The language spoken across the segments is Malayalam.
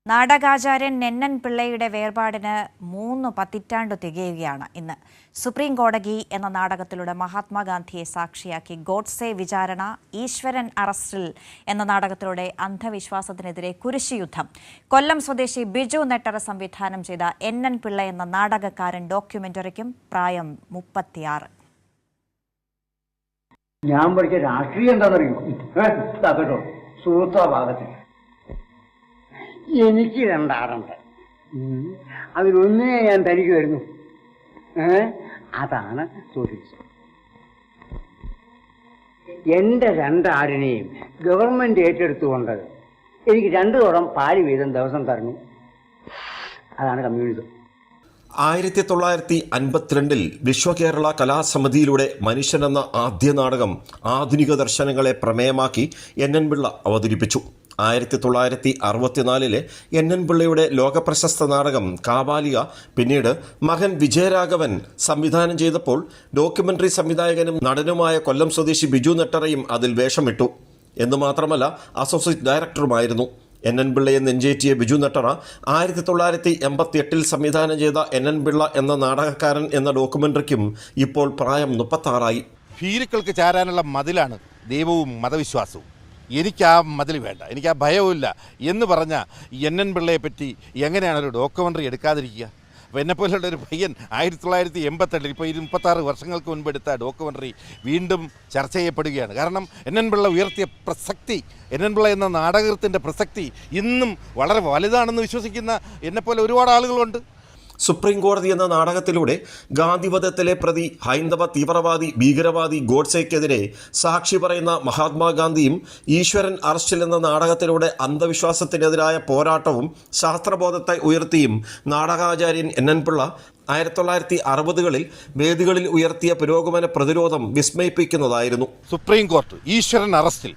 നാടകാചാര്യൻ നെന്നൻ പിള്ളയുടെ വേർപാടിന് 3 പതിറ്റാണ്ടു തികയുകയാണ് ഇന്ന്. സുപ്രീം കോടതി എന്ന നാടകത്തിലൂടെ മഹാത്മാഗാന്ധിയെ സാക്ഷിയാക്കി ഗോഡ്സെ വിചാരണ, ഈശ്വരൻ അറസ്റ്റിൽ എന്ന നാടകത്തിലൂടെ അന്ധവിശ്വാസത്തിനെതിരെ കുരിശുയുദ്ധം, കൊല്ലം സ്വദേശി ബിജു നെട്ടറ സംവിധാനം ചെയ്ത നെന്നൻ പിള്ള എന്ന നാടകക്കാരൻ ഡോക്യുമെന്ററിക്കും പ്രായം 36. ഞാൻ പഠിച്ച രാഷ്ട്രീയം എന്താണെന്നറിയോ? സൂത്രഭാഗത്തിൽ എനിക്ക് 2 ആടുണ്ട്. അതിലൊന്നേ ഞാൻ തനിക്ക് വരുന്നു. അതാണ് സോഷ്യലിസം. എന്റെ 2 ആടിനെയും ഗവൺമെന്റ് ഏറ്റെടുത്തുകൊണ്ട് എനിക്ക് 2 കുടം പാല് വീതം ദിവസം തരണം. അതാണ് കമ്മ്യൂണിസം. 1952 വിശ്വകേരള കലാസമിതിയിലൂടെ മനുഷ്യൻ എന്ന ആദ്യ നാടകം ആധുനിക ദർശനങ്ങളെ പ്രമേയമാക്കി നെന്നൻ പിള്ള അവതരിപ്പിച്ചു. 1964 നെന്നൻ പിള്ളയുടെ ലോകപ്രശസ്ത നാടകം കാബാലിക പിന്നീട് മകൻ വിജയരാഘവൻ സംവിധാനം ചെയ്തപ്പോൾ ഡോക്യുമെന്ററി സംവിധായകനും നടനുമായ കൊല്ലം സ്വദേശി ബിജു നെട്ടറയും അതിൽ വേഷമിട്ടു. എന്നുമാത്രമല്ല, അസോസിയേറ്റ് ഡയറക്ടറുമായിരുന്നു. നെന്നൻ പിള്ളയെ നെഞ്ചേറ്റിയ ബിജു നെട്ടറ 1988 സംവിധാനം ചെയ്ത നെന്നൻ പിള്ള എന്ന നാടകക്കാരൻ എന്ന ഡോക്യുമെന്ററിക്കും ഇപ്പോൾ പ്രായം 36. ഭീരുക്കൾക്ക് ചാരാനുള്ള മതിലാണ് ദൈവവും മതവിശ്വാസവും. എനിക്ക് ആ മതിൽ വേണ്ട, എനിക്ക് ആ ഭയവുമില്ല എന്ന് പറഞ്ഞ നെന്നൻ പിള്ളയെ പറ്റി എങ്ങനെയാണ് ഒരു ഡോക്യുമെൻ്ററി എടുക്കാതിരിക്കുക? അപ്പോൾ എന്നെപ്പോലുള്ള ഒരു പയ്യൻ 1988 ഇപ്പോൾ 36 വർഷങ്ങൾക്ക് മുൻപ് എടുത്ത ഡോക്യുമെൻ്ററി വീണ്ടും ചർച്ച ചെയ്യപ്പെടുകയാണ്. കാരണം നെന്നൻ പിള്ള ഉയർത്തിയ പ്രസക്തി, നെന്നൻ പിള്ള എന്ന നാടകത്തിൻ്റെ പ്രസക്തി ഇന്നും വളരെ വലുതാണെന്ന് വിശ്വസിക്കുന്ന എന്നെപ്പോലെ ഒരുപാട് ആളുകളുണ്ട്. സുപ്രീം കോടതി എന്ന നാടകത്തിലൂടെ ഗാന്ധിവധത്തിലെ പ്രതി ഹൈന്ദവ തീവ്രവാദി ഭീകരവാദി ഗോഡ്സെക്കെതിരെ സാക്ഷി പറയുന്ന മഹാത്മാഗാന്ധിയും ഈശ്വരൻ അറസ്റ്റിൽ എന്ന നാടകത്തിലൂടെ അന്ധവിശ്വാസത്തിനെതിരായ പോരാട്ടവും ശാസ്ത്രബോധത്തെ ഉയർത്തിയും നാടകാചാര്യൻ നെന്നൻ പിള്ള 1960കളിൽ വേദികളിൽ ഉയർത്തിയ പുരോഗമന പ്രതിരോധം വിസ്മയിപ്പിക്കുന്നതായിരുന്നു. സുപ്രീം കോർട്ട് ഈശ്വരൻ അറസ്റ്റിൽ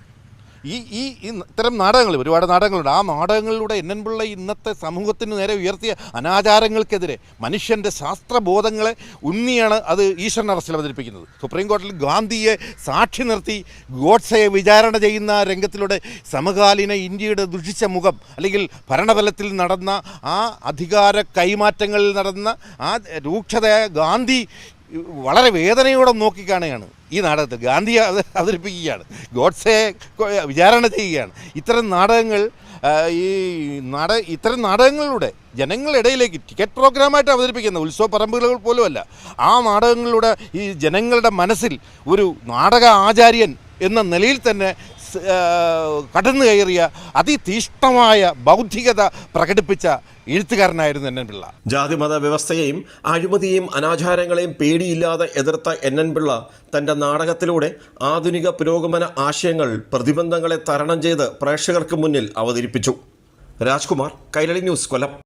ഇത്തരം നാടകങ്ങൾ, ഒരുപാട് നാടകങ്ങളുണ്ട്. ആ നാടകങ്ങളിലൂടെ നെന്നൻ പിള്ള ഇന്നത്തെ സമൂഹത്തിന് നേരെ ഉയർത്തിയ അനാചാരങ്ങൾക്കെതിരെ മനുഷ്യൻ്റെ ശാസ്ത്രബോധങ്ങളെ ഉന്നിയാണ് അത് ഈശ്വരൻ അറസ്റ്റിൽ അവതരിപ്പിക്കുന്നത്. സുപ്രീം കോടതിയിൽ ഗാന്ധിയെ സാക്ഷി നിർത്തി ഗോഡ്സെയെ വിചാരണ ചെയ്യുന്ന രംഗത്തിലൂടെ സമകാലീന ഇന്ത്യയുടെ ദുഷിച്ച മുഖം, അല്ലെങ്കിൽ ഭരണതലത്തിൽ നടന്ന ആ അധികാര കൈമാറ്റങ്ങളിൽ നടന്ന ആ രൂക്ഷതയായ ഗാന്ധി വളരെ വേദനയോടെ നോക്കിക്കാണുകയാണ്. ഈ നാടകത്തിൽ ഗാന്ധി അവതരിപ്പിക്കുകയാണ്, ഗോഡ്സെയെ വിചാരണ ചെയ്യുകയാണ്. ഇത്തരം നാടകങ്ങൾ ഇത്തരം നാടകങ്ങളിലൂടെ ജനങ്ങളിടയിലേക്ക് ടിക്കറ്റ് പ്രോഗ്രാമായിട്ട് അവതരിപ്പിക്കുന്ന ഉത്സവ പറമ്പുകൾ പോലുമല്ല, ആ നാടകങ്ങളിലൂടെ ഈ ജനങ്ങളുടെ മനസ്സിൽ ഒരു നാടക ആചാര്യൻ എന്ന നിലയിൽ തന്നെ കടന്നു കയറിയ അതിതീഷ്ണമായ ബൗദ്ധികത പ്രകടിപ്പിച്ച എഴുത്തുകാരനായിരുന്നു നെന്നൻ പിള്ള. ജാതിമത വ്യവസ്ഥയെയും അഴിമതിയെയും അനാചാരങ്ങളെയും പേടിയില്ലാതെ എതിർത്ത നെന്നൻ പിള്ള തൻ്റെ നാടകത്തിലൂടെ ആധുനിക പുരോഗമന ആശയങ്ങൾ, പ്രതിബന്ധങ്ങളെ തരണം ചെയ്ത് പ്രേക്ഷകർക്ക് മുന്നിൽ അവതരിപ്പിച്ചു. രാജ്കുമാർ, കൈരളി ന്യൂസ്, കൊല്ലം.